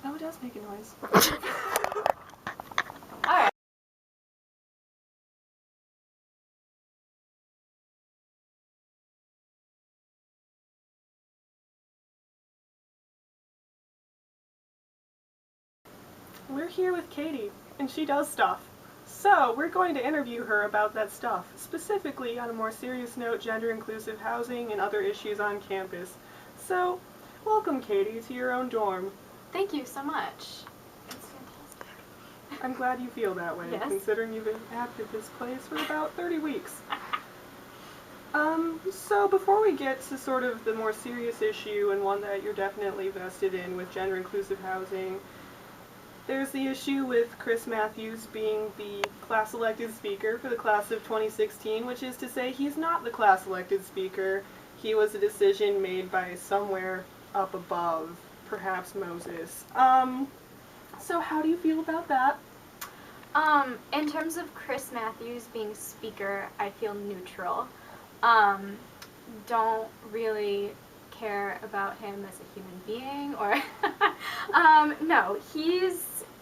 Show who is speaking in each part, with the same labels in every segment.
Speaker 1: Oh, it does make a noise.
Speaker 2: Alright.
Speaker 1: We're here with Katie, and she does stuff. So, we're going to interview her about that stuff, specifically on a more serious note, gender-inclusive housing and other issues on campus. So, welcome, Katie, to your own dorm.
Speaker 2: Thank you so much. It's fantastic.
Speaker 1: I'm glad you feel that way,
Speaker 2: Yes.
Speaker 1: considering you've been at this place for about 30 weeks. So before we get to sort of the more serious issue and one that you're definitely vested in with gender-inclusive housing, there's the issue with Chris Matthews being the class-elected speaker for the class of 2016, which is to say he's not the class-elected speaker. He was a decision made by somewhere up above, perhaps Moses. So how do you feel about that?
Speaker 2: In terms of Chris Matthews being speaker, I feel neutral. Don't really care about him as a human being, or no,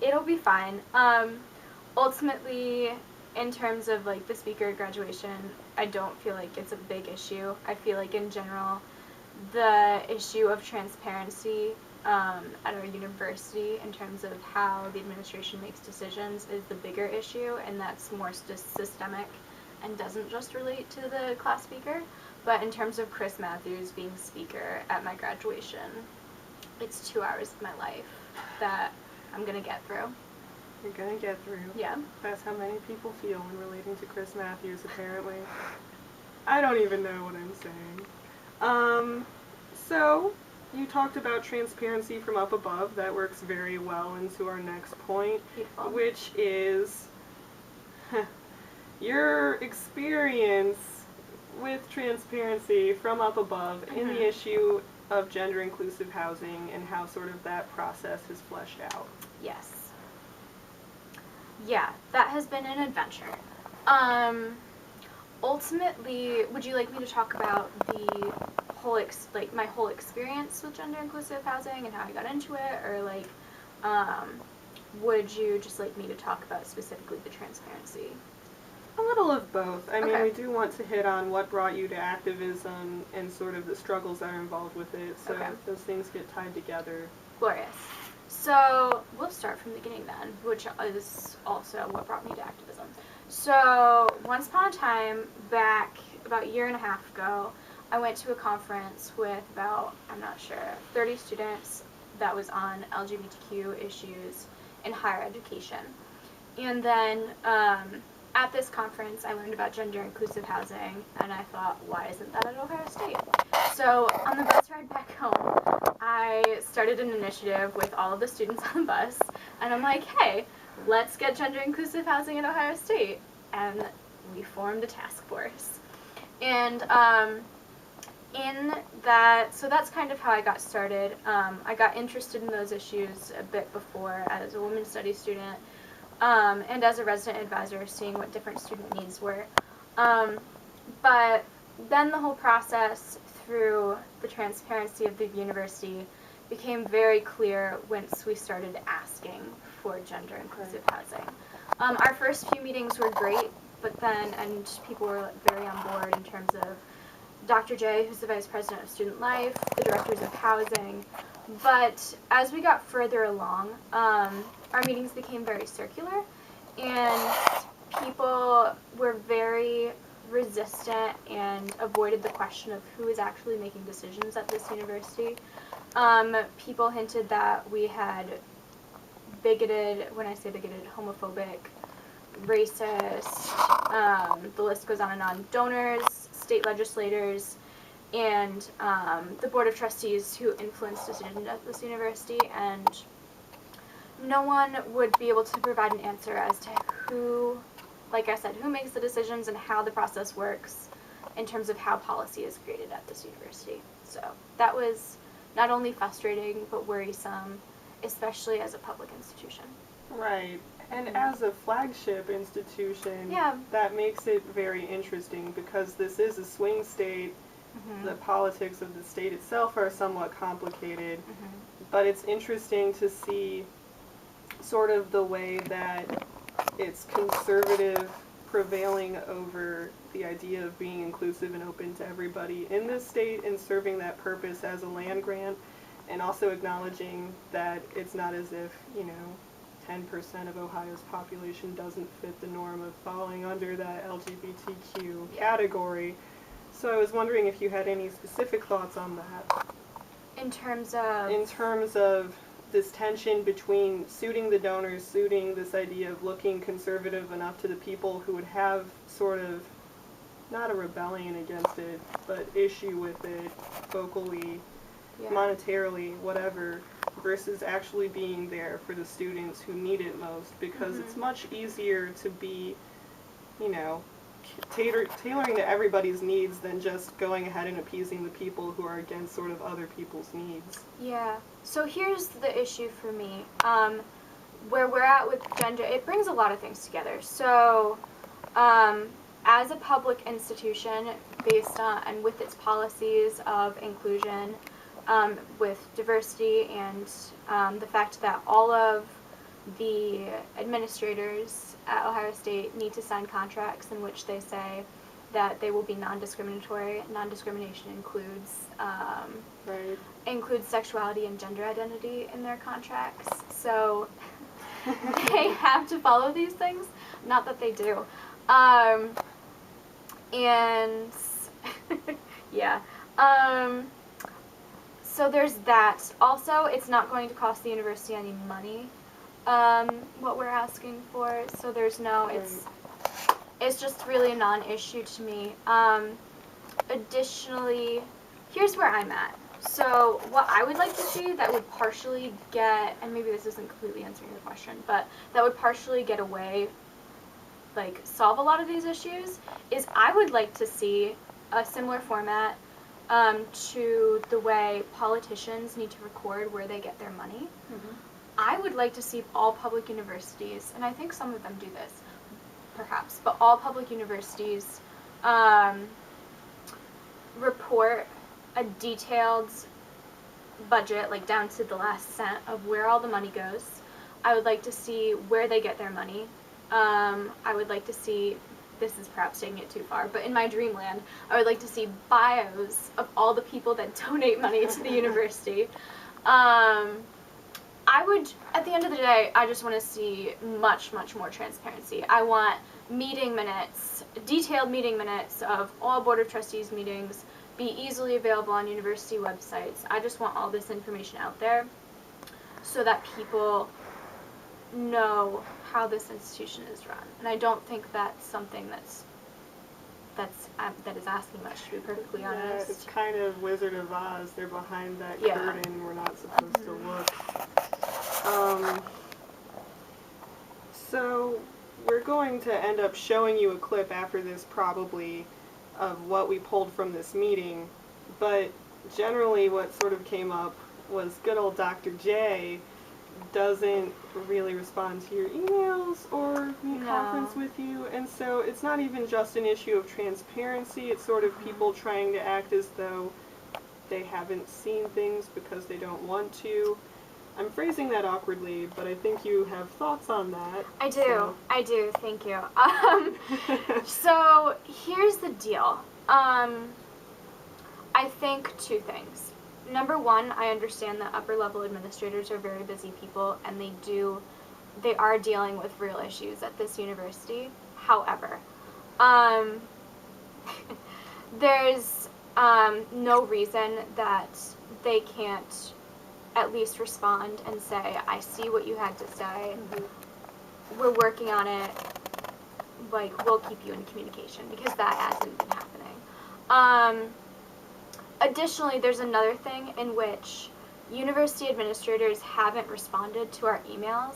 Speaker 2: it'll be fine. Ultimately, in terms of like the speaker graduation, I don't feel like it's a big issue. I feel like in general, the issue of transparency at our university in terms of how the administration makes decisions is the bigger issue, and that's more systemic and doesn't just relate to the class speaker. But in terms of Chris Matthews being speaker at my graduation, it's 2 hours of my life that I'm going to get through.
Speaker 1: You're gonna get through.
Speaker 2: Yeah.
Speaker 1: That's how many people feel when relating to Chris Matthews, apparently. I don't even know what I'm saying. So, you talked about transparency from up above. That works very well into our next point,
Speaker 2: Beautiful.
Speaker 1: which is your experience with transparency from up above in the issue of gender-inclusive housing and how sort of that process is fleshed out.
Speaker 2: Yes. Yeah, that has been an adventure. Ultimately, would you like me to talk about the whole my whole experience with gender inclusive housing and how I got into it, or like, would you just like me to talk about specifically the transparency?
Speaker 1: A little of both. I mean,
Speaker 2: Okay.
Speaker 1: we do want to hit on what brought you to activism and sort of the struggles that are involved with it, so
Speaker 2: Okay.
Speaker 1: those things get tied together.
Speaker 2: Glorious. So we'll start from the beginning then, which is also what brought me to activism. So once upon a time, back about a year and a half ago, I went to a conference with about, I'm not sure, 30 students that was on LGBTQ issues in higher education. And then at this conference, I learned about gender inclusive housing, and I thought, why isn't that at Ohio State? So on the bus ride back home, I started an initiative with all of the students on the bus, and I'm like, hey, let's get gender inclusive housing at Ohio State. And we formed a task force. And in that, so that's kind of how I got started. I got interested in those issues a bit before as a women's studies student, and as a resident advisor, seeing what different student needs were. But then the whole process through the transparency of the university became very clear once we started asking for gender inclusive housing. Our first few meetings were great, but then, and people were very on board in terms of Dr. J, who's the Vice President of Student Life, the Directors of Housing. But as we got further along, our meetings became very circular, and people were very resistant and avoided the question of who is actually making decisions at this university. People hinted that we had bigoted, when I say bigoted, homophobic, racist, the list goes on, donors, state legislators, and the Board of Trustees who influence decisions at this university, and no one would be able to provide an answer as to who, like I said, who makes the decisions and how the process works in terms of how policy is created at this university. So that was not only frustrating but worrisome, especially as a public institution.
Speaker 1: Right. And as a flagship institution,
Speaker 2: Yeah.
Speaker 1: that makes it very interesting because this is a swing state The politics of the state itself are somewhat complicated,
Speaker 2: Mm-hmm.
Speaker 1: but it's interesting to see sort of the way that it's conservative prevailing over the idea of being inclusive and open to everybody in this state and serving that purpose as a land grant, and also acknowledging that it's not as if, 10% of Ohio's population doesn't fit the norm of falling under that LGBTQ category. So I was wondering if you had any specific thoughts on that.
Speaker 2: In terms of?
Speaker 1: In terms of this tension between suiting the donors, suiting this idea of looking conservative enough to the people who would have sort of, not a rebellion against it, but issue with it vocally, monetarily, whatever, versus actually being there for the students who need it most, because it's much easier to be, tailoring to everybody's needs than just going ahead and appeasing the people who are against sort of other people's needs.
Speaker 2: Yeah. So here's the issue for me. Where we're at with gender, it brings a lot of things together. So, as a public institution, based on and with its policies of inclusion, with diversity, and the fact that all of the administrators at Ohio State need to sign contracts in which they say that they will be non-discriminatory. Non-discrimination includes sexuality and gender identity in their contracts. So they have to follow these things. Not that they do. And yeah. So there's that. Also, it's not going to cost the university any money, what we're asking for. So there's no, it's just really a non-issue to me. Additionally, here's where I'm at. So what I would like to see that would partially get, and maybe this isn't completely answering your question, but that would partially get away, like solve a lot of these issues, is I would like to see a similar format to the way politicians need to record where they get their money. I would like to see all public universities, and I think some of them do this, perhaps, but all public universities report a detailed budget, like down to the last cent, of where all the money goes. I would like to see where they get their money. I would like to see, this is perhaps taking it too far, but in my dreamland, I would like to see bios of all the people that donate money to the university. I would, at the end of the day, I just want to see much, much more transparency. I want meeting minutes, detailed meeting minutes of all Board of Trustees meetings, be easily available on university websites. I just want all this information out there so that people know how this institution is run. And I don't think that's something that is asking much, to be perfectly honest.
Speaker 1: Yeah, it's kind of Wizard of Oz. They're behind that curtain. We're not supposed to look. So we're going to end up showing you a clip after this, probably, of what we pulled from this meeting, but generally what sort of came up was good old Dr. J doesn't really respond to your emails or conference with you, and so it's not even just an issue of transparency, it's sort of people trying to act as though they haven't seen things because they don't want to. I'm phrasing that awkwardly, but I think you have thoughts on that.
Speaker 2: I do, thank you. So here's the deal. I think two things. Number one, I understand that upper level administrators are very busy people, and they are dealing with real issues at this university. However, there's no reason that they can't at least respond and say, I see what you had to say, we're working on it, like, we'll keep you in communication, because that hasn't been happening. Additionally, there's another thing in which university administrators haven't responded to our emails,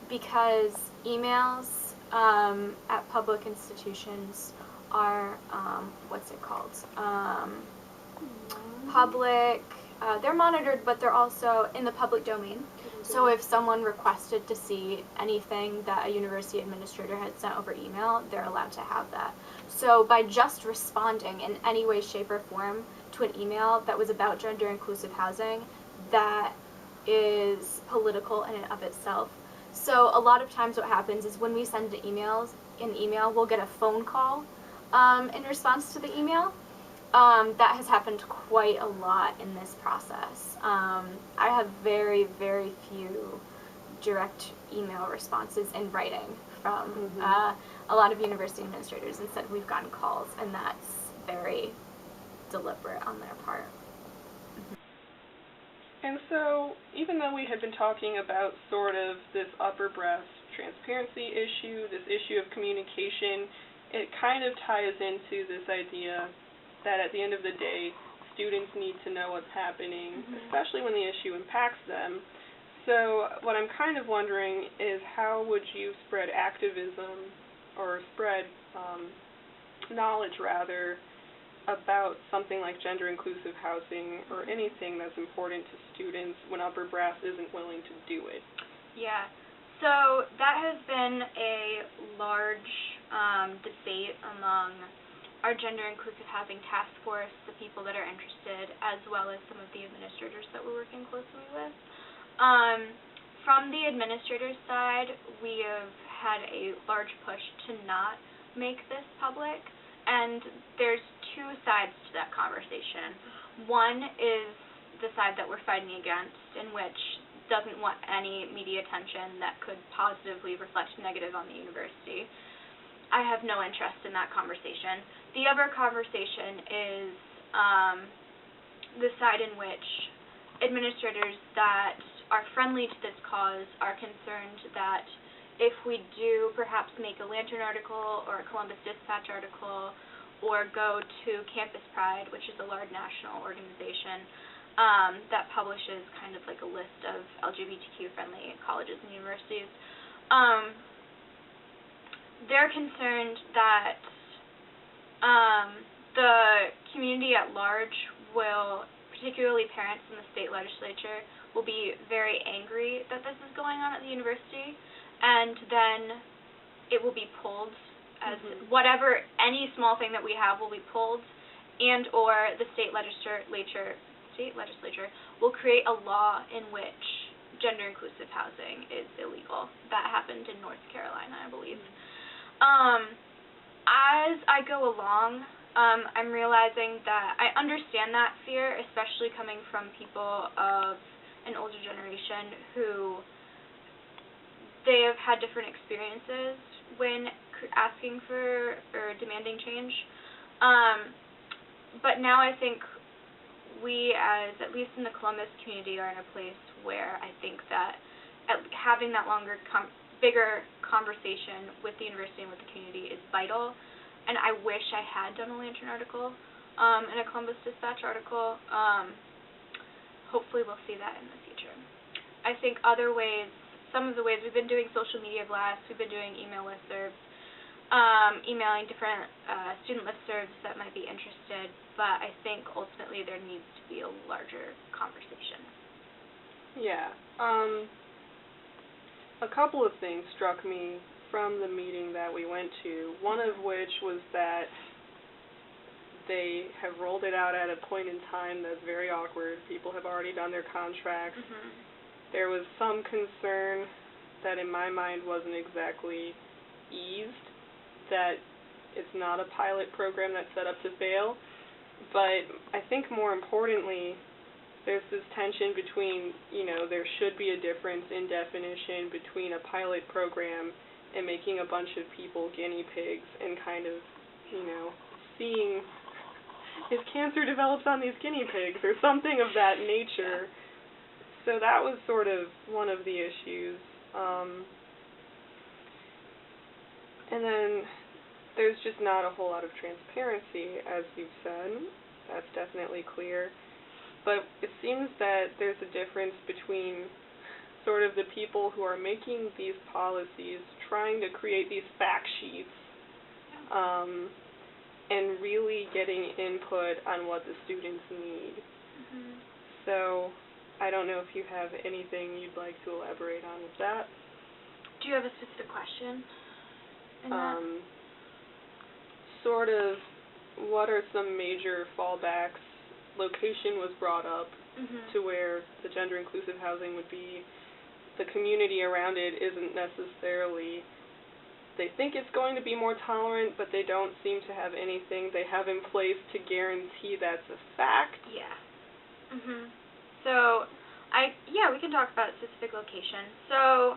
Speaker 2: because emails at public institutions are, public, they're monitored, but they're also in the public domain. So if someone requested to see anything that a university administrator had sent over email, they're allowed to have that. So by just responding in any way, shape, or form to an email that was about gender-inclusive housing, that is political in and of itself. So a lot of times what happens is when we send an email, we'll get a phone call in response to the email. That has happened quite a lot in this process. I have very, very few direct email responses in writing from a lot of university administrators. Instead, we've gotten calls, and that's very deliberate on their part.
Speaker 1: And so, even though we had been talking about sort of this upper breast transparency issue, this issue of communication, it kind of ties into this idea that at the end of the day, students need to know what's happening, especially when the issue impacts them. So what I'm kind of wondering is, how would you spread activism, or spread knowledge rather, about something like gender-inclusive housing or anything that's important to students when upper brass isn't willing to do it?
Speaker 3: Yeah, so that has been a large debate among our gender-inclusive housing task force, the people that are interested, as well as some of the administrators that we're working closely with. From the administrators' side, we have had a large push to not make this public, and there's two sides to that conversation. One is the side that we're fighting against, in which doesn't want any media attention that could positively reflect negative on the university. I have no interest in that conversation. The other conversation is the side in which administrators that are friendly to this cause are concerned that if we do perhaps make a Lantern article or a Columbus Dispatch article or go to Campus Pride, which is a large national organization that publishes kind of like a list of LGBTQ-friendly colleges and universities, they're concerned that the community at large will, particularly parents in the state legislature, will be very angry that this is going on at the university, and then it will be pulled as whatever, any small thing that we have will be pulled, and or the state legislature will create a law in which gender-inclusive housing is illegal. That happened in North Carolina, I believe. As I go along, I'm realizing that I understand that fear, especially coming from people of an older generation who they have had different experiences when asking for or demanding change. But now I think we, as at least in the Columbus community, are in a place where I think that having that bigger conversation with the university and with the community is vital, and I wish I had done a Lantern article and a Columbus Dispatch article. Hopefully we'll see that in the future. I think other ways, some of the ways, we've been doing social media blasts, we've been doing email listservs, emailing different student listservs that might be interested, but I think ultimately there needs to be a larger conversation.
Speaker 1: Yeah. A couple of things struck me from the meeting that we went to, one of which was that they have rolled it out at a point in time that's very awkward. People have already done their contracts. There was some concern that in my mind wasn't exactly eased, that it's not a pilot program that's set up to fail, but I think more importantly, there's this tension between, there should be a difference in definition between a pilot program and making a bunch of people guinea pigs and kind of, seeing if cancer develops on these guinea pigs or something of that nature. So that was sort of one of the issues. And then there's just not a whole lot of transparency, as you've said. That's definitely clear. But it seems that there's a difference between sort of the people who are making these policies, trying to create these fact sheets, and really getting input on what the students need. So I don't know if you have anything you'd like to elaborate on with that.
Speaker 2: Do you have a specific question in that?
Speaker 1: Sort of, what are some major fallbacks? Location was brought up to where the gender-inclusive housing would be. The community around it isn't necessarily, they think it's going to be more tolerant, but they don't seem to have anything they have in place to guarantee that's a fact.
Speaker 2: Yeah. So, we can talk about a specific location. So,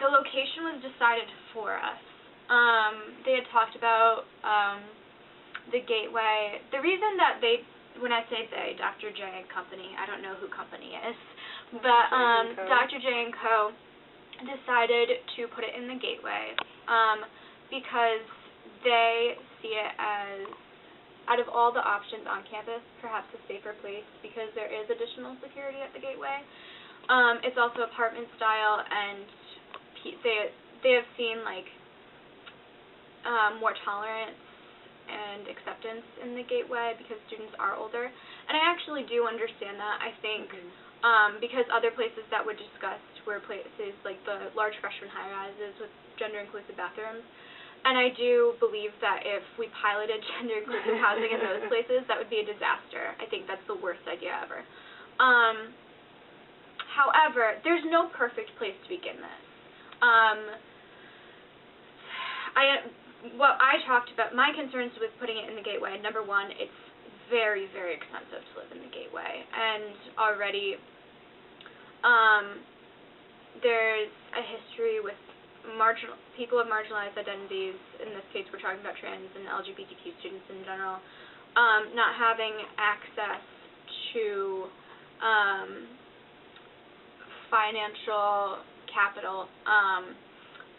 Speaker 2: the location was decided for us. They had talked about the gateway. The reason that when I say they, Dr. J and company, I don't know who company is, but Dr. J and Co. decided to put it in the gateway because they see it as, out of all the options on campus, perhaps a safer place because there is additional security at the gateway. It's also apartment style, and they have seen like more tolerance and acceptance in the gateway because students are older, and I actually do understand that. I think because other places that were discussed were places like the large freshman high-rises with gender-inclusive bathrooms, and I do believe that if we piloted gender-inclusive housing in those places, that would be a disaster. I think that's the worst idea ever. However, there's no perfect place to begin this. What I talked about, my concerns with putting it in the gateway, number one, it's very, very expensive to live in the gateway, and already there's a history with people of marginalized identities. In this case, we're talking about trans and LGBTQ students in general, not having access to financial capital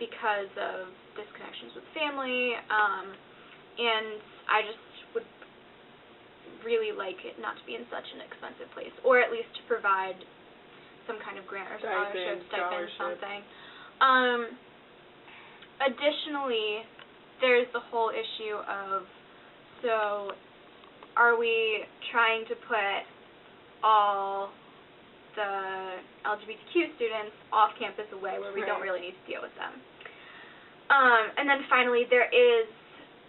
Speaker 2: because of disconnections with family, and I just would really like it not to be in such an expensive place, or at least to provide some kind of grant or stipend, something. Additionally, there's the whole issue of, so are we trying to put all the LGBTQ students off campus away where we don't really need to deal with them? And then finally, there is,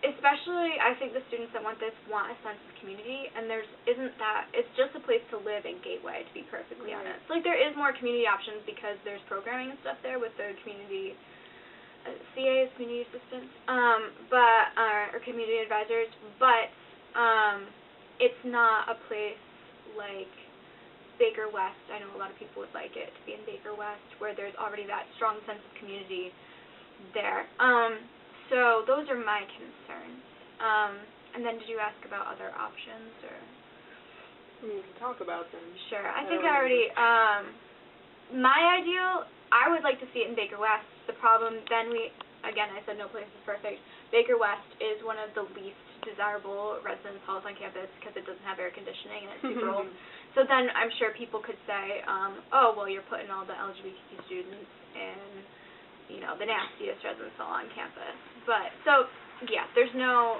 Speaker 2: especially I think the students that want this want a sense of community, and it's just a place to live in Gateway, to be perfectly honest. Like, there is more community options because there's programming and stuff there with the community, CAs, community assistants, or community advisors, but it's not a place like Baker West. I know a lot of people would like it to be in Baker West, where there's already that strong sense of community there. So those are my concerns. And then did you ask about other options, or?
Speaker 1: You can talk about them.
Speaker 2: Sure. I think I already, my ideal, I would like to see it in Baker West. The problem, then again, I said no place is perfect. Baker West is one of the least desirable residence halls on campus because it doesn't have air conditioning and it's super old. So then I'm sure people could say, oh, well, you're putting all the LGBTQ students in, the nastiest residence hall on campus. But, so, yeah, there's no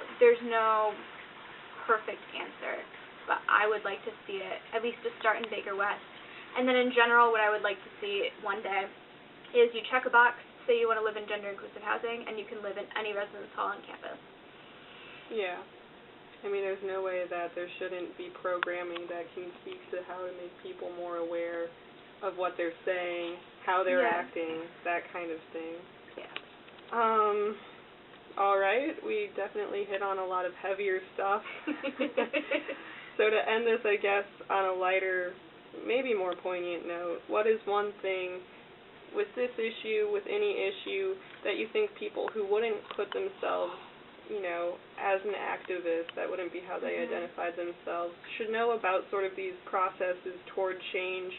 Speaker 2: perfect answer, but I would like to see it, at least to start in Baker West. And then in general, what I would like to see one day is you check a box, say you want to live in gender-inclusive housing, and you can live in any residence hall on campus.
Speaker 1: Yeah. I mean, there's no way that there shouldn't be programming that can speak to how to make people more aware of what they're saying, how they're acting, that kind of thing.
Speaker 2: Yeah.
Speaker 1: All right, we definitely hit on a lot of heavier stuff. So to end this, I guess, on a lighter, maybe more poignant note, what is one thing with this issue, with any issue, that you think people who wouldn't put themselves, as an activist, that wouldn't be how they identified themselves, should know about sort of these processes toward change,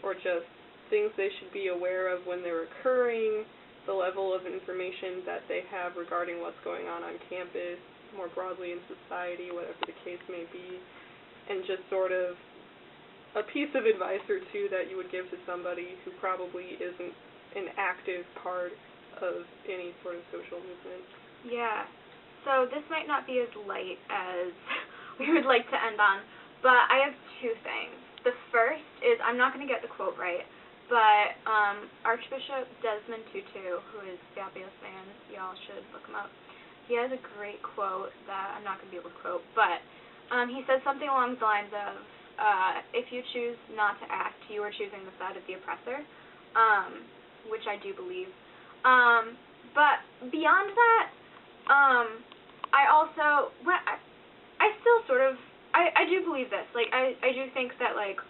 Speaker 1: or just things they should be aware of when they're occurring, the level of information that they have regarding what's going on campus, more broadly in society, whatever the case may be, and just sort of a piece of advice or two that you would give to somebody who probably isn't an active part of any sort of social movement?
Speaker 2: Yeah. So this might not be as light as we would like to end on,
Speaker 3: But I have two things. The first is, I'm not going to get the quote right, but Archbishop Desmond Tutu, who is the happiest man, y'all should look him up. He has a great quote that I'm not going to be able to quote, but he says something along the lines of, if you choose not to act, you are choosing the side of the oppressor, which I do believe. But beyond that, I also, I still sort of, I do believe this. Like, I do think that, like,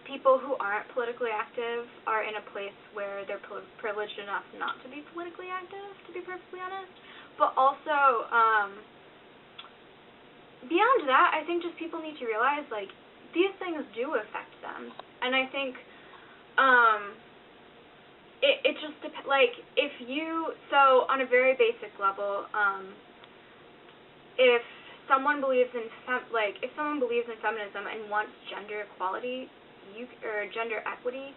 Speaker 3: people who aren't politically active are in a place where they're privileged enough not to be politically active, to be perfectly honest. But also, beyond that, I think just people need to realize, like, these things do affect them. And I think, it just depends, like, if you, so on a very basic level, if someone believes in if someone believes in feminism and wants gender equality, or gender equity,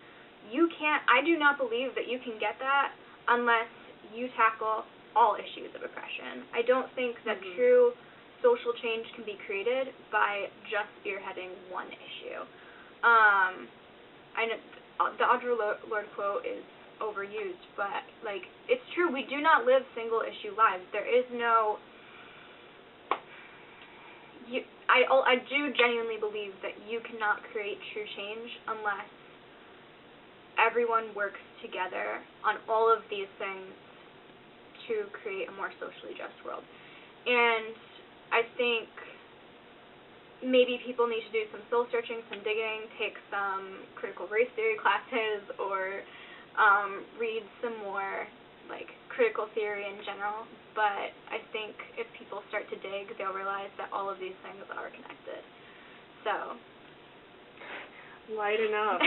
Speaker 3: I do not believe that you can get that unless you tackle all issues of oppression. I don't think that true social change can be created by just spearheading one issue. I know the Audre Lorde quote is overused, but, like, it's true. We do not live single issue lives. There is no I do genuinely believe that you cannot create true change unless everyone works together on all of these things to create a more socially just world. And I think maybe people need to do some soul searching, some digging, take some critical race theory classes, or read some more, like, critical theory in general. But I think if people start to dig, they'll realize that all of these things are connected. So,
Speaker 1: lighten up.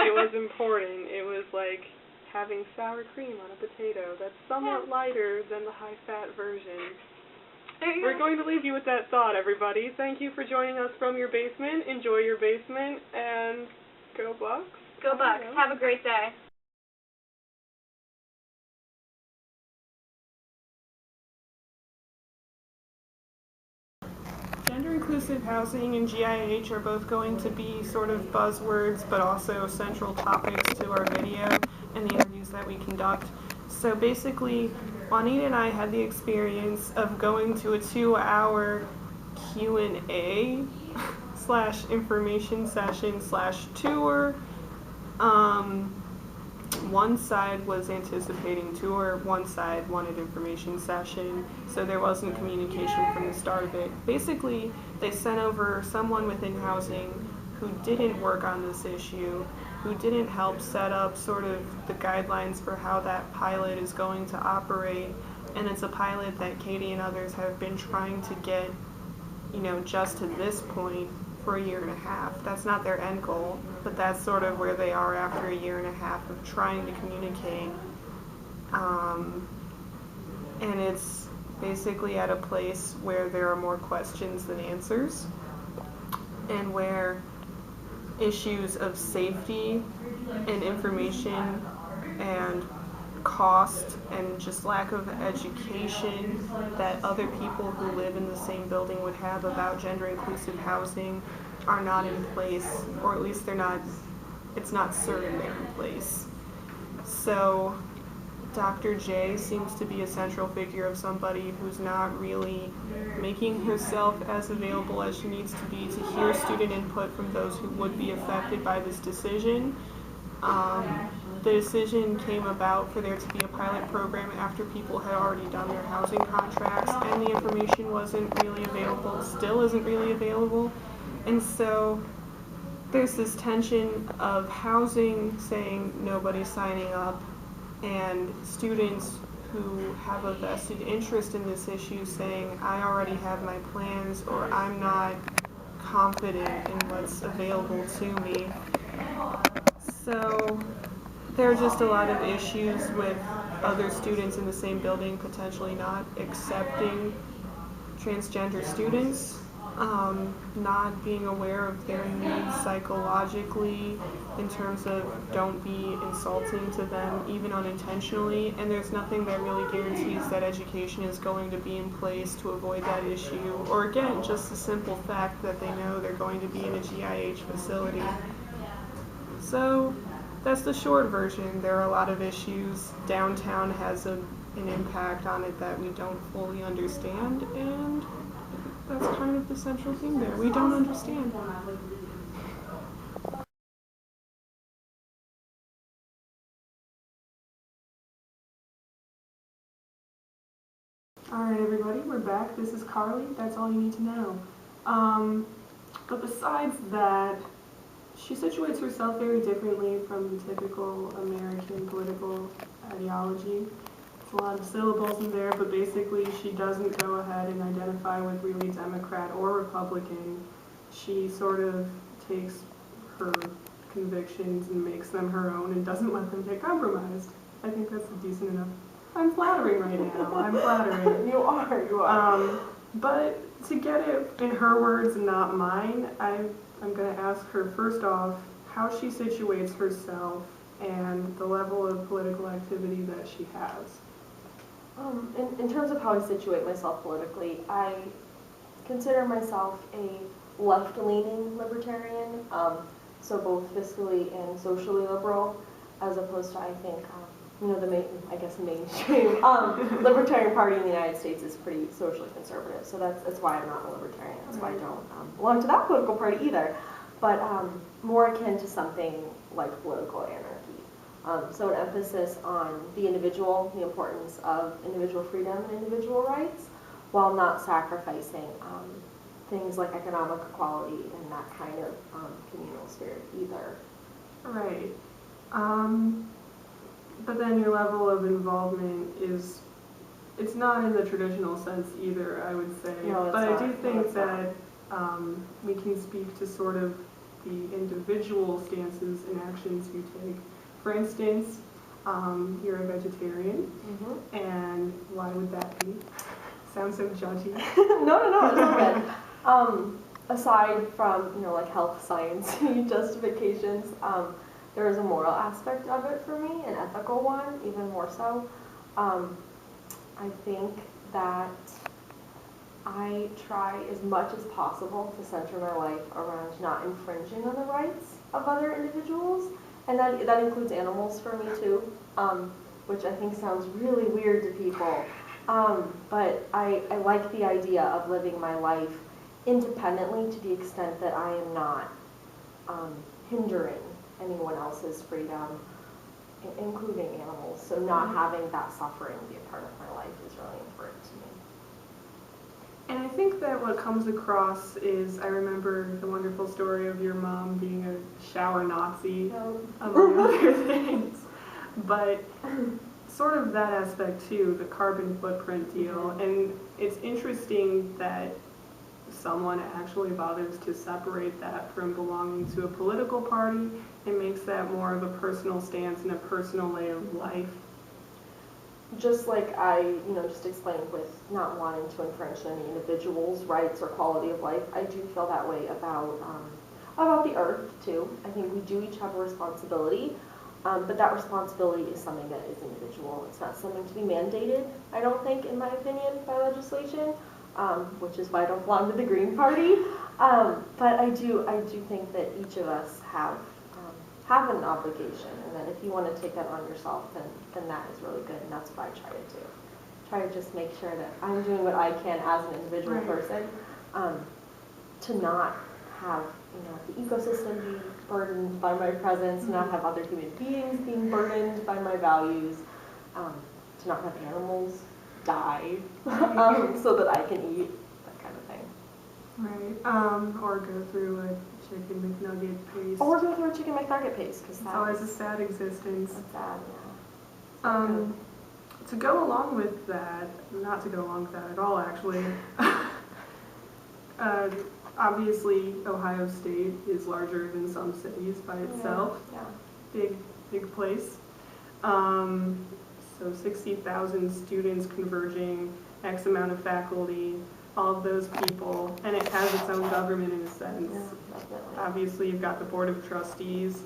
Speaker 1: It was important. It was like having sour cream on a potato. That's somewhat lighter than the high-fat version. We're going to leave you with that thought, everybody. Thank you for joining us from your basement. Enjoy your basement, and go Bucks.
Speaker 3: Go Bucks. Have a great day.
Speaker 1: Gender-inclusive housing and GIH are both going to be sort of buzzwords, but also central topics to our video and the interviews that we conduct. So basically, Juanita and I had the experience of going to a 2-hour Q&A / information session / tour. One side was anticipating tour, one side wanted information session, so there wasn't communication from the start of it. Basically, they sent over someone within housing who didn't work on this issue, who didn't help set up sort of the guidelines for how that pilot is going to operate, and it's a pilot that Katie and others have been trying to get, just to this point for a 1.5 years. That's not their end goal, but that's sort of where they are after a 1.5 years of trying to communicate. And it's basically at a place where there are more questions than answers, and where issues of safety and information and cost and just lack of education that other people who live in the same building would have about gender-inclusive housing are not in place, or at least it's not certain they're in place. So Dr. J seems to be a central figure of somebody who's not really making herself as available as she needs to be to hear student input from those who would be affected by this decision. The decision came about for there to be a pilot program after people had already done their housing contracts, and the information wasn't really available, still isn't really available. And so there's this tension of housing saying nobody's signing up, and students who have a vested interest in this issue saying, I already have my plans, or I'm not confident in what's available to me. So there are just a lot of issues with other students in the same building potentially not accepting transgender students, not being aware of their needs psychologically in terms of don't be insulting to them even unintentionally, and there's nothing that really guarantees that education is going to be in place to avoid that issue, or again, just the simple fact that they know they're going to be in a GIH facility. So that's the short version. There are a lot of issues. Downtown has an impact on it that we don't fully understand, and that's kind of the central thing there. We don't understand. Alright everybody, we're back. This is Carly. That's all you need to know. But besides that, she situates herself very differently from typical American political ideology. It's a lot of syllables in there, but basically she doesn't go ahead and identify with really Democrat or Republican. She sort of takes her convictions and makes them her own and doesn't let them get compromised. I think that's decent enough. I'm flattering right now. I'm flattering.
Speaker 4: You are.
Speaker 1: But to get it in her words and not mine, I'm going to ask her first off how she situates herself and the level of political activity that she has.
Speaker 4: In terms of how I situate myself politically, I consider myself a left-leaning libertarian, so both fiscally and socially liberal, as opposed to, I think, the mainstream Libertarian Party in the United States is pretty socially conservative, so that's why I'm not a libertarian. That's why I don't belong to that political party either. But more akin to something like political anarchy. So an emphasis on the individual, the importance of individual freedom and individual rights, while not sacrificing things like economic equality and that kind of communal spirit either.
Speaker 1: Right. But then your level of involvement it's not in the traditional sense either, I would say.
Speaker 4: No,
Speaker 1: but
Speaker 4: not.
Speaker 1: I do think that we can speak to sort of the individual stances and actions you take. For instance, you're a vegetarian, and why would that be? Sounds so judgy.
Speaker 4: No, it's all good. Aside from, like health science justifications, there is a moral aspect of it for me, an ethical one, even more so. I think that I try as much as possible to center my life around not infringing on the rights of other individuals, and that includes animals for me too, which I think sounds really weird to people. But I like the idea of living my life independently to the extent that I am not hindering anyone else's freedom, including animals. So not having that suffering be a part of my life is really important to me.
Speaker 1: And I think that what comes across is, I remember the wonderful story of your mom being a shower Nazi, among other things. But sort of that aspect too, the carbon footprint deal. And it's interesting that someone actually bothers to separate that from belonging to a political party and makes that more of a personal stance and a personal way of life.
Speaker 4: Just like I, just explained with not wanting to infringe on any individual's rights or quality of life, I do feel that way about the earth too. I think we do each have a responsibility, but that responsibility is something that is individual. It's not something to be mandated, I don't think, in my opinion, by legislation. Which is why I don't belong to the Green Party. But I do think that each of us have an obligation, and that if you want to take that on yourself, then that is really good, and that's what I try to do. Try to just make sure that I'm doing what I can as an individual person, to not have the ecosystem be burdened by my presence, not have other human beings being burdened by my values, to not have animals die so that I can eat, that kind of thing.
Speaker 1: Right. Or go through a chicken McNugget paste.
Speaker 4: Or go through a chicken McNugget paste, because
Speaker 1: it's always a sad existence.
Speaker 4: That's sad, yeah.
Speaker 1: To go along with that, not to go along with that at all, actually. Obviously, Ohio State is larger than some cities by itself.
Speaker 4: Yeah.
Speaker 1: Big place. So 60,000 students converging, X amount of faculty. all of those people, and it has its own government in a sense.
Speaker 4: Yeah, definitely.
Speaker 1: Obviously, you've got the Board of Trustees.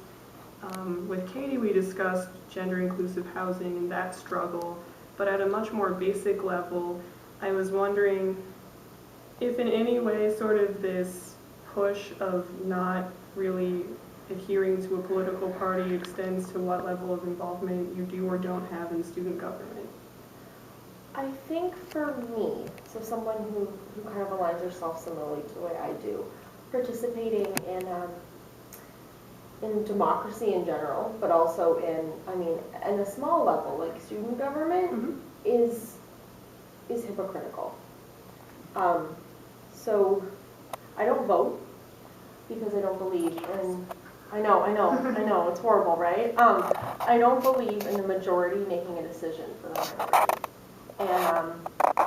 Speaker 1: With Katie, we discussed gender-inclusive housing and that struggle, but at a much more basic level, I was wondering if in any way sort of this push of not really adhering to a political party extends to what level of involvement you do or don't have in student government.
Speaker 4: I think for me, so someone who kind of aligns herself similarly to the way I do, participating in democracy in general, but also in a small level, like student government, is hypocritical. So I don't vote because I don't believe in, I know, it's horrible, right? I don't believe in the majority making a decision for the minority. And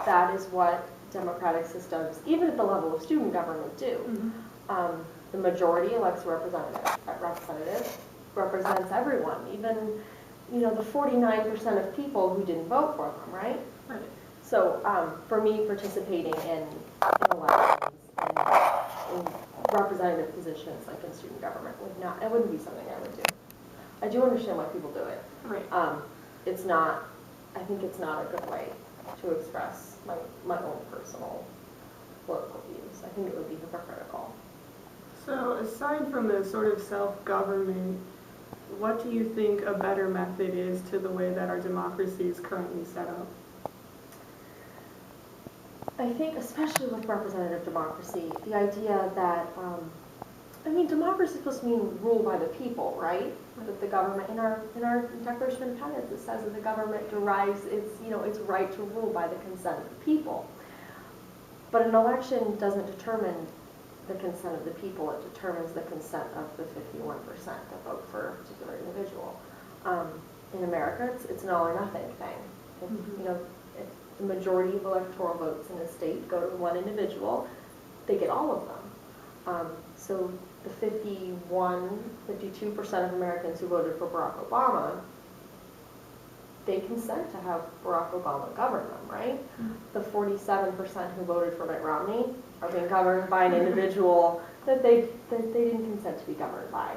Speaker 4: that is what democratic systems, even at the level of student government, do. The majority elects a representative, represents everyone, even, the 49% of people who didn't vote for them, right?
Speaker 1: Right.
Speaker 4: So for me, participating in elections and in representative positions like in student government it wouldn't be something I would do. I do understand why people do it.
Speaker 1: Right.
Speaker 4: I think it's not a good way to express my own personal political views. I think it would be hypocritical.
Speaker 1: So aside from the sort of self-government, what do you think a better method is to the way that our democracy is currently set up?
Speaker 4: I think, especially with representative democracy, the idea that, democracy is supposed to mean rule by the people, right? That the government, in our Declaration of Independence, it says that the government derives its right to rule by the consent of the people. But an election doesn't determine the consent of the people, it determines the consent of the 51% that vote for a particular individual. In America, it's an all or nothing thing. If the majority of electoral votes in a state go to one individual, they get all of them. So the 52% of Americans who voted for Barack Obama, they consent to have Barack Obama govern them, right? The 47% who voted for Mitt Romney are being governed by an individual that they didn't consent to be governed by.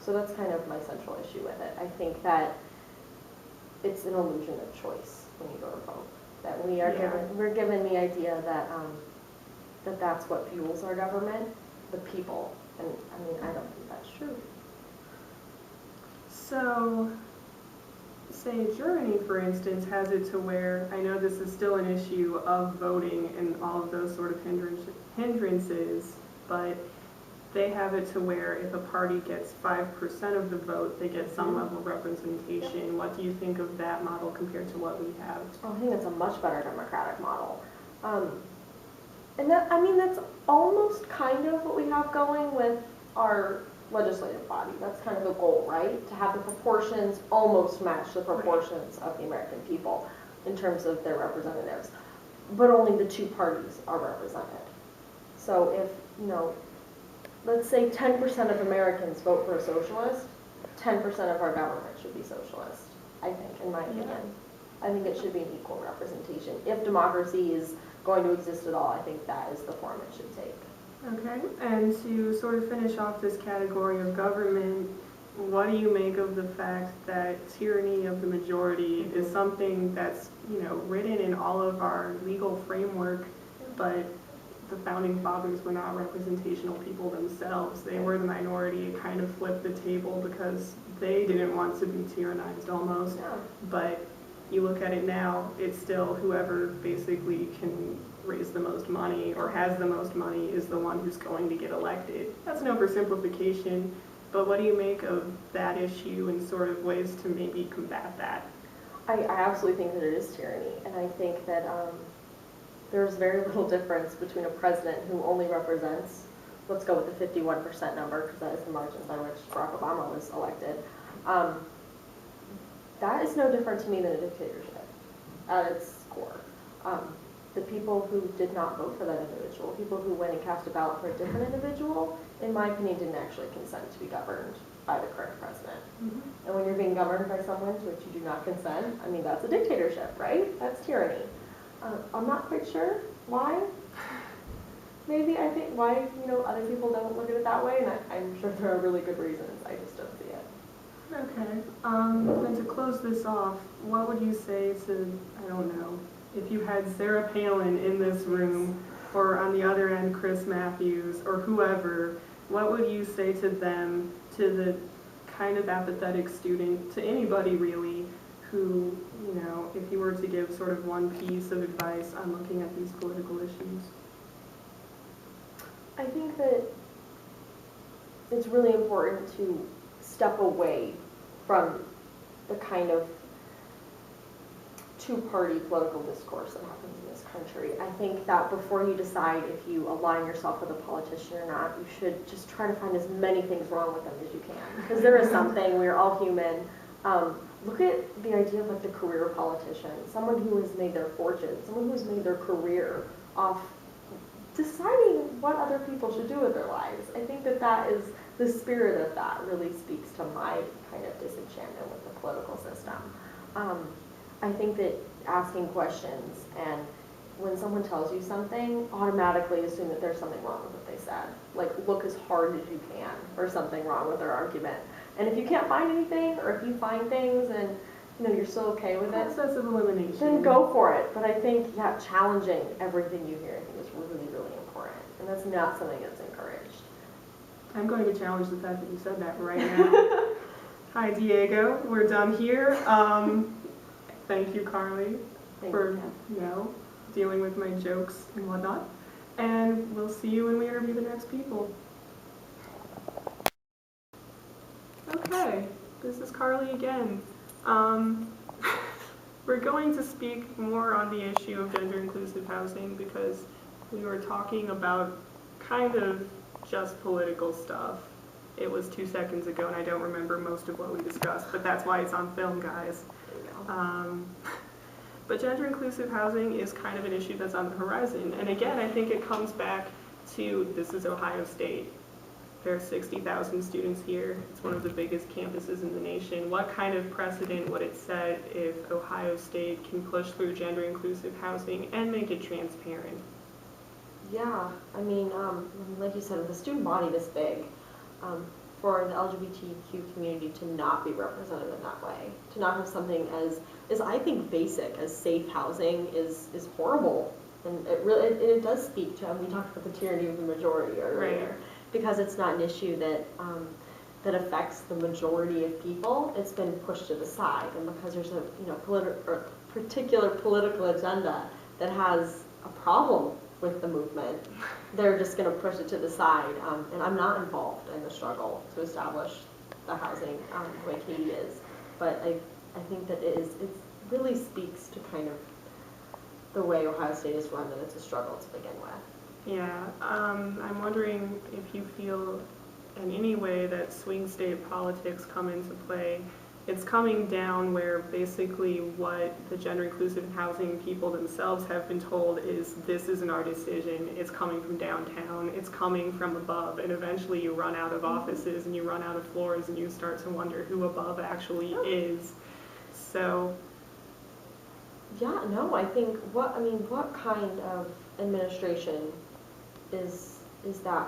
Speaker 4: So that's kind of my central issue with it. I think that it's an illusion of choice when you go to vote. That we're given the idea that that's what fuels our government, the people. And I don't think that's true.
Speaker 1: So, say Germany, for instance, has it to where, I know this is still an issue of voting and all of those sort of hindrances, but they have it to where if a party gets 5% of the vote, they get some level of representation. What do you think of that model compared to what we have?
Speaker 4: Oh, I think it's a much better democratic model. And that's almost kind of what we have going with our legislative body. That's kind of the goal, right? To have the proportions almost match the proportions of the American people in terms of their representatives. But only the two parties are represented. So if, let's say 10% of Americans vote for a socialist, 10% of our government should be socialist, I think, in my opinion. I think it should be an equal representation. If democracy is going to exist at all, I think that is the form it should take.
Speaker 1: Okay, and to sort of finish off this category of government, what do you make of the fact that tyranny of the majority is something that's, written in all of our legal framework, but the founding fathers were not representational people themselves. They were the minority. It kind of flipped the table because they didn't want to be tyrannized almost.
Speaker 4: Yeah.
Speaker 1: But you look at it now, it's still whoever basically can raise the most money or has the most money is the one who's going to get elected. That's an oversimplification, but what do you make of that issue and sort of ways to maybe combat that?
Speaker 4: I absolutely think that it is tyranny, and I think that there's very little difference between a president who only represents, let's go with the 51% number, because that is the margin by which Barack Obama was elected. That is no different to me than a dictatorship at its core. The people who did not vote for that individual, people who went and cast a ballot for a different individual, in my opinion, didn't actually consent to be governed by the current president. And when you're being governed by someone to which you do not consent, that's a dictatorship, right? That's tyranny. I'm not quite sure why maybe I think why, other people don't look at it that way, and I'm sure there are really good reasons. I just don't see it.
Speaker 1: Okay. Then to close this off, what would you say to, I don't know, if you had Sarah Palin in this room, or on the other end Chris Matthews, or whoever, what would you say to them, to the kind of apathetic student, to anybody really, who, if you were to give sort of one piece of advice on looking at these political issues?
Speaker 4: I think that it's really important to step away from the kind of two-party political discourse that happens in this country. I think that before you decide if you align yourself with a politician or not, you should just try to find as many things wrong with them as you can. Because there is something, we're all human. Look at the idea of like the career politician, someone who has made their fortune, someone who has made their career off deciding what other people should do with their lives. I think that is the spirit of that really speaks to my kind of disenchantment with the political system. I think that asking questions and when someone tells you something, automatically assume that there's something wrong with what they said. Like, look as hard as you can for something wrong with their argument. And if you can't find anything, or if you find things and you're still okay with it,
Speaker 1: Process of elimination.
Speaker 4: then go for it. But I think, challenging everything you hear, I think is really, really important. And that's not something that's encouraged.
Speaker 1: I'm going to challenge the fact that you said that right now. Hi, Diego. We're done here. Thank you, Carly, for dealing with my jokes and whatnot. And we'll see you when we interview the next people. Okay, this is Carly again. We're going to speak more on the issue of gender-inclusive housing because we were talking about kind of just political stuff. It was 2 seconds ago and I don't remember most of what we discussed, but that's why it's on film, guys. But gender-inclusive housing is kind of an issue that's on the horizon. And again, I think it comes back to, this is Ohio State. There are 60,000 students here. It's one of the biggest campuses in the nation. What kind of precedent would it set if Ohio State can push through gender-inclusive housing and make it transparent?
Speaker 4: Yeah, I mean, like you said, with a student body this big, for the LGBTQ community to not be represented in that way, to not have something as I think basic as safe housing is horrible, and it does speak to, we talked about the tyranny of the majority earlier, right. Because it's not an issue that that affects the majority of people. It's been pushed to the side, and because there's a particular political agenda that has a problem with the movement, they're just going to push it to the side. And I'm not involved in the struggle to establish the housing the way Katie is, but I think that it really speaks to kind of the way Ohio State is run, that it's a struggle to begin with.
Speaker 1: Yeah, I'm wondering if you feel in any way that swing state politics come into play. It's coming down where basically what the gender-inclusive housing people themselves have been told is, this isn't our decision, it's coming from downtown, it's coming from above, and eventually you run out of offices and you run out of floors and you start to wonder who above actually is. So,
Speaker 4: yeah, no, I think what kind of administration is that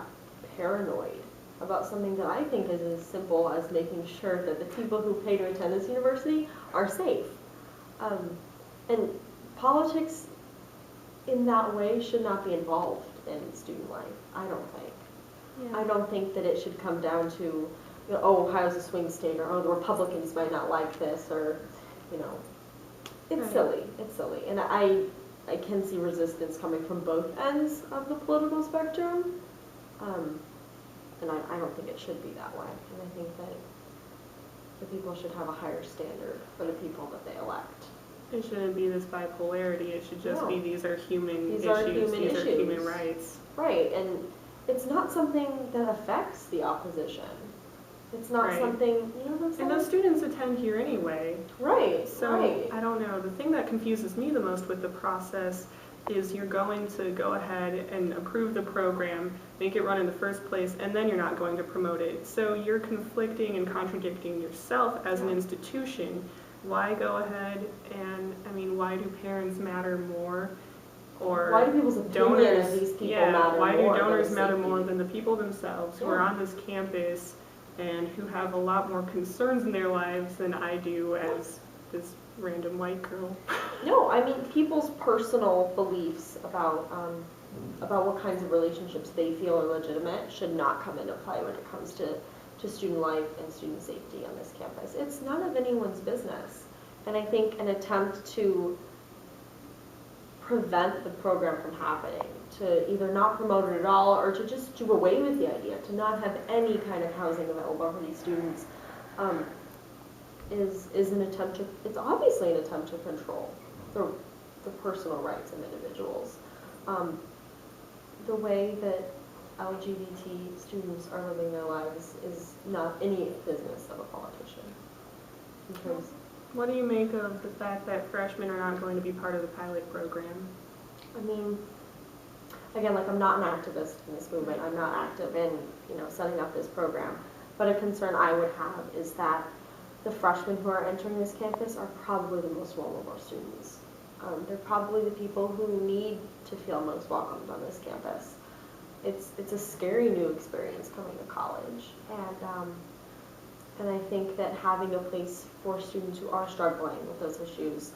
Speaker 4: paranoid about something that I think is as simple as making sure that the people who pay to attend this university are safe. And politics in that way should not be involved in student life, I don't think. Yeah. I don't think that it should come down to, Ohio's a swing state, or the Republicans might not like this, or, it's right. Silly. It's silly. And I can see resistance coming from both ends of the political spectrum. And I don't think it should be that way. And I think that the people should have a higher standard for the people that they elect.
Speaker 1: It shouldn't be this bipolarity. It should just be, these are human issues. These are human rights.
Speaker 4: Right, and it's not something that affects the opposition. It's not something,
Speaker 1: And those students attend here anyway.
Speaker 4: Right,
Speaker 1: so, I don't know. The thing that confuses me the most with the process is you're going to go ahead and approve the program, make it run in the first place, and then you're not going to promote it. So you're conflicting and contradicting yourself as an institution. Why go ahead and, why do parents matter more Or
Speaker 4: why do people's opinion of these people matter
Speaker 1: why
Speaker 4: more
Speaker 1: do donors
Speaker 4: than
Speaker 1: matter
Speaker 4: safety?
Speaker 1: more than the people themselves who are on this campus and who have a lot more concerns in their lives than I do as this random white girl?
Speaker 4: No, I mean people's personal beliefs about what kinds of relationships they feel are legitimate should not come into play when it comes to student life and student safety on this campus. It's none of anyone's business. And I think an attempt to prevent the program from happening, to either not promote it at all or to just do away with the idea, to not have any kind of housing available for these students, is an attempt to, it's obviously an attempt to control the personal rights of individuals. The way that LGBT students are living their lives is not any business of a politician. Because
Speaker 1: What do you make of the fact that freshmen are not going to be part of the pilot program?
Speaker 4: I mean, again, like I'm not an activist in this movement. I'm not active in, setting up this program. But a concern I would have is that the freshmen who are entering this campus are probably the most vulnerable students. They're probably the people who need to feel most welcomed on this campus. It's a scary new experience coming to college, and I think that having a place for students who are struggling with those issues,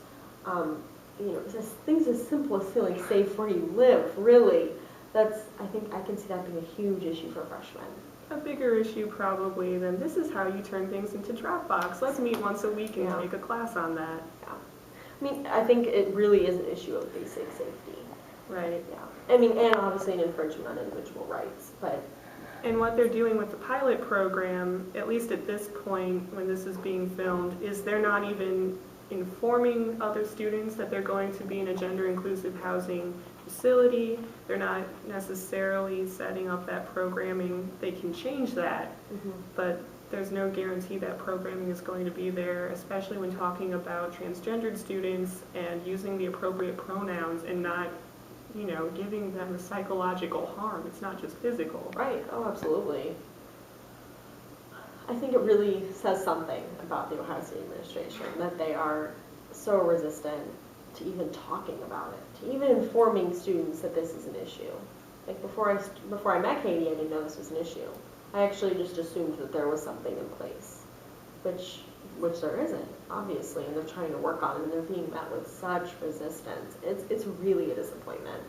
Speaker 4: things as simple as feeling safe where you live, really, I think I can see that being a huge issue for freshmen.
Speaker 1: A bigger issue probably than this is how you turn things into Dropbox. Let's meet once a week and take a class on that.
Speaker 4: Yeah. I mean, I think it really is an issue of basic safety.
Speaker 1: Right.
Speaker 4: Yeah. I mean, and obviously an infringement on individual rights, but.
Speaker 1: And what they're doing with the pilot program, at least at this point when this is being filmed, is they're not even informing other students that they're going to be in a gender-inclusive housing facility. They're not necessarily setting up that programming. They can change that, but there's no guarantee that programming is going to be there, especially when talking about transgendered students and using the appropriate pronouns and not, giving them psychological harm. It's not just physical.
Speaker 4: Right. Oh, absolutely. I think it really says something about the Ohio State administration that they are so resistant to even talking about it, to even informing students that this is an issue. Like before I met Katie, I didn't know this was an issue. I actually just assumed that there was something in place, which there isn't, obviously, and they're trying to work on it, and they're being met with such resistance. It's really a disappointment.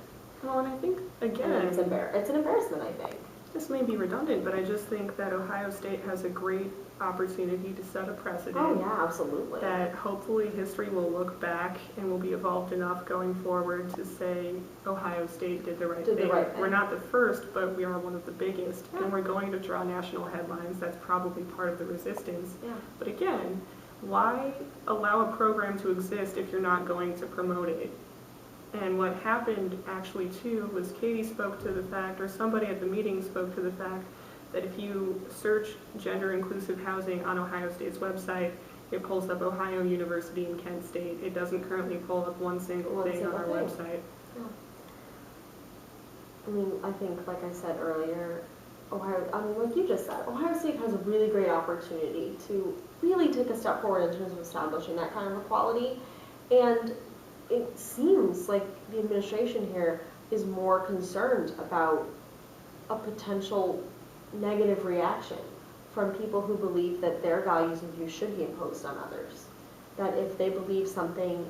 Speaker 1: Well, and I think, again,
Speaker 4: it's an embarrassment, I think.
Speaker 1: This may be redundant, but I just think that Ohio State has a great opportunity to set a precedent.
Speaker 4: Oh, yeah, absolutely.
Speaker 1: That hopefully history will look back and will be evolved enough going forward to say Ohio State did the right thing. We're not the first, but we are one of the biggest, and we're going to draw national headlines. That's probably part of the resistance.
Speaker 4: Yeah.
Speaker 1: But again, why allow a program to exist if you're not going to promote it? And what happened actually too was Katie spoke to the fact, or somebody at the meeting spoke to the fact, that if you search gender inclusive housing on Ohio State's website, it pulls up Ohio University and Kent State. It doesn't currently pull up one single thing on our website.
Speaker 4: Yeah. I mean, I think, like I said earlier, like you just said, Ohio State has a really great opportunity to really take a step forward in terms of establishing that kind of equality. And it seems like the administration here is more concerned about a potential negative reaction from people who believe that their values and views should be imposed on others. That if they believe something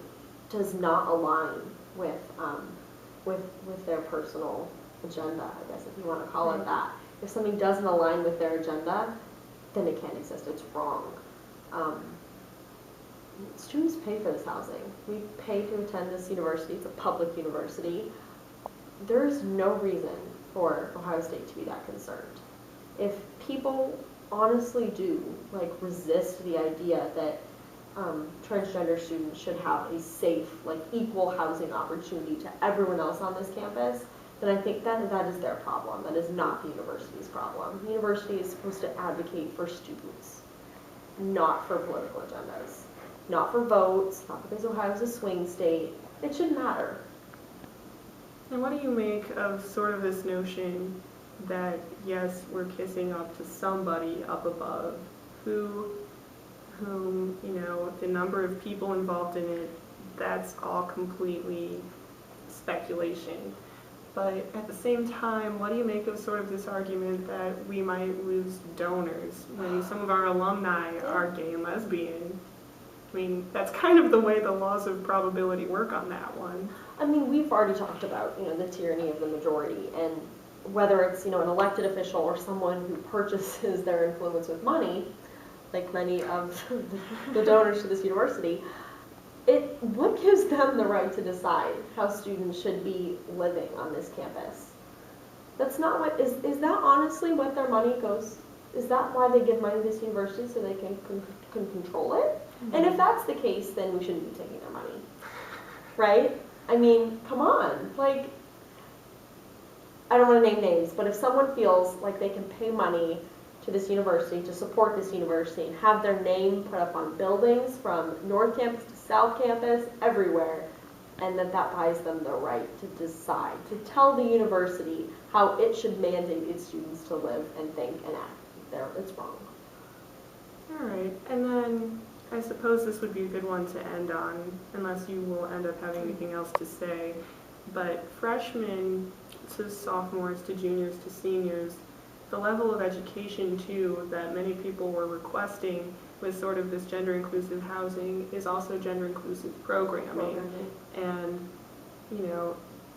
Speaker 4: does not align with their personal agenda, I guess, if you want to call it that. If something doesn't align with their agenda, then it can't exist. It's wrong. Students pay for this housing. We pay to attend this university. It's a public university. There's no reason for Ohio State to be that concerned. If people honestly do resist the idea that transgender students should have a safe, equal housing opportunity to everyone else on this campus, then I think that is their problem. That is not the university's problem. The university is supposed to advocate for students, not for political agendas. Not for votes, not because Ohio's a swing state. It shouldn't matter.
Speaker 1: And what do you make of sort of this notion that, yes, we're kissing up to somebody up above whom, the number of people involved in it, that's all completely speculation. But at the same time, what do you make of sort of this argument that we might lose donors when some of our alumni are gay and lesbian? I mean, that's kind of the way the laws of probability work on that one.
Speaker 4: I mean, we've already talked about, the tyranny of the majority, and whether it's, an elected official or someone who purchases their influence with money, like many of the donors to this university, what gives them the right to decide how students should be living on this campus? That's not what, is that honestly what their money goes, is that why they give money to this university, so they can control it? Mm-hmm. And if that's the case, then we shouldn't be taking their money, right? I mean, come on, like, I don't want to name names, but if someone feels like they can pay money to this university, to support this university, and have their name put up on buildings from North Campus to South Campus, everywhere, and that buys them the right to decide, to tell the university how it should mandate its students to live and think and act. It's wrong.
Speaker 1: All right, and then I suppose this would be a good one to end on, unless you will end up having anything else to say. But freshmen to sophomores to juniors to seniors, the level of education too that many people were requesting with sort of this gender inclusive housing is also gender inclusive programming. And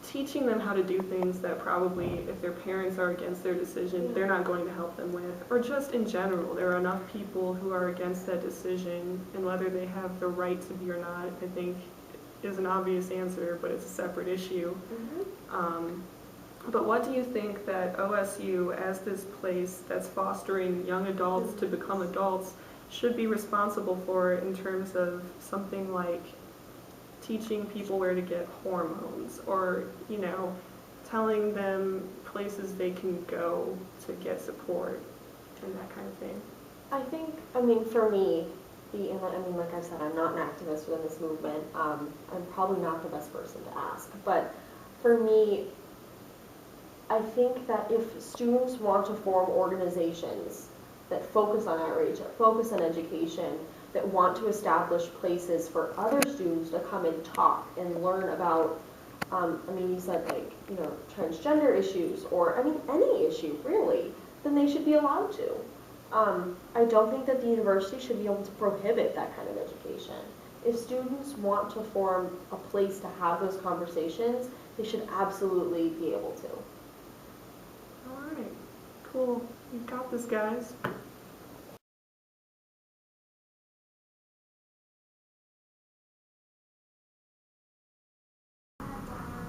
Speaker 1: teaching them how to do things that probably, if their parents are against their decision, they're not going to help them with. Or just in general, there are enough people who are against that decision, and whether they have the right to be or not, I think, is an obvious answer, but it's a separate issue. Mm-hmm. But what do you think that OSU, as this place that's fostering young adults to become adults, should be responsible for in terms of something like teaching people where to get hormones, or telling them places they can go to get support and that kind of thing?
Speaker 4: I mean, for me, like I said, I'm not an activist within this movement. I'm probably not the best person to ask, but for me, I think that if students want to form organizations that focus on outreach, that focus on education, that want to establish places for other students to come and talk and learn about, you said transgender issues, or any issue really, then they should be allowed to. I don't think that the university should be able to prohibit that kind of education. If students want to form a place to have those conversations, they should absolutely be able to.
Speaker 1: All right, cool. You've got this, guys.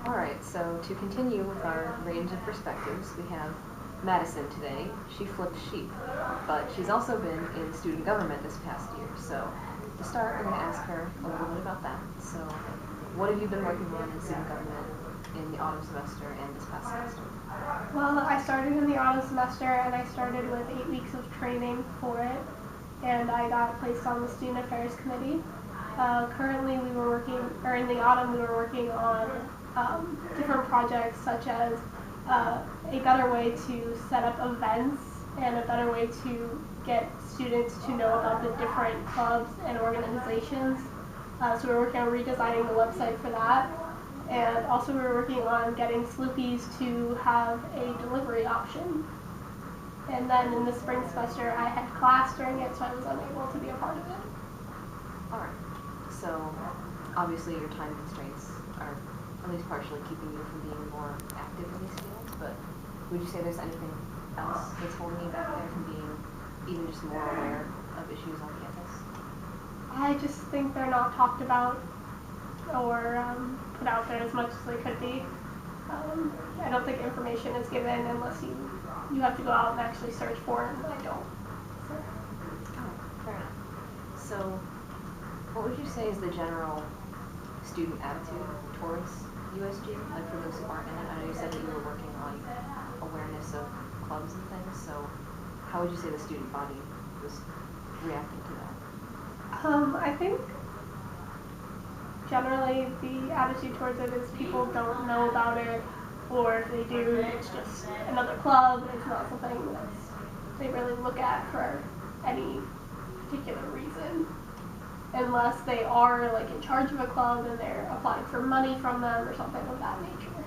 Speaker 5: Alright, so to continue with our range of perspectives, we have Madison today. She flipped sheep, but she's also been in student government this past year. So to start, we're going to ask her a little bit about that. So what have you been working on in student government in the autumn semester and this past semester?
Speaker 6: Well, I started in the autumn semester, and I started with 8 weeks of training for it, and I got placed on the Student Affairs Committee. Currently, in the autumn, we were working on different projects, such as a better way to set up events and a better way to get students to know about the different clubs and organizations. So we're working on redesigning the website for that. And also we were working on getting Sloopies to have a delivery option. And then in the spring semester, I had class during it, so I was unable to be a part of it.
Speaker 5: Alright, so obviously your time constraints are at least partially keeping you from being more active in these fields, but would you say there's anything else that's holding you back there from being even just more aware of issues on campus?
Speaker 6: I just think they're not talked about or put out there as much as they could be. I don't think information is given unless you have to go out and actually search for it, and I don't. So.
Speaker 5: Oh, fair enough. So, what would you say is the general student attitude towards USG, like for those who aren't in it? I know you said that you were working on awareness of clubs and things, so how would you say the student body was reacting to that?
Speaker 6: I think generally the attitude towards it is people don't know about it, or if they do, it's just another club. It's not something that they really look at for any particular reason. unless they are like in charge of a club and they're applying for money from them or something of that nature.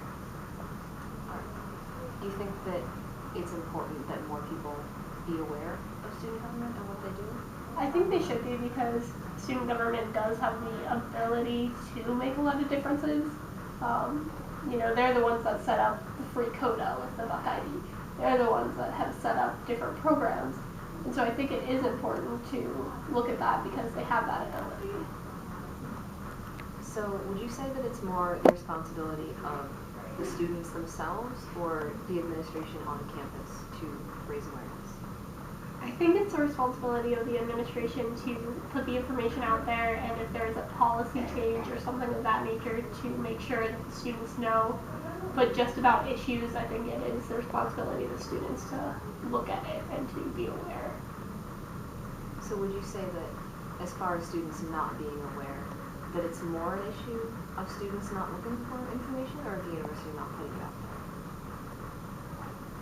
Speaker 5: Do you think that it's important that more people be aware of student government and what they do?
Speaker 6: I think they should be, because student government does have the ability to make a lot of differences. They're the ones that set up the free coda with the Buckeye Bee. They're the ones that have set up different programs. And so I think it is important to look at that because they have that ability.
Speaker 5: So would you say that it's more the responsibility of the students themselves or the administration on campus to raise awareness?
Speaker 6: I think it's the responsibility of the administration to put the information out there, and if there's a policy change or something of that nature, to make sure that the students know. But just about issues, I think it is the responsibility of the students to look at it and to be aware.
Speaker 5: So would you say that as far as students not being aware, that it's more an issue of students not looking for information or of the university not putting it out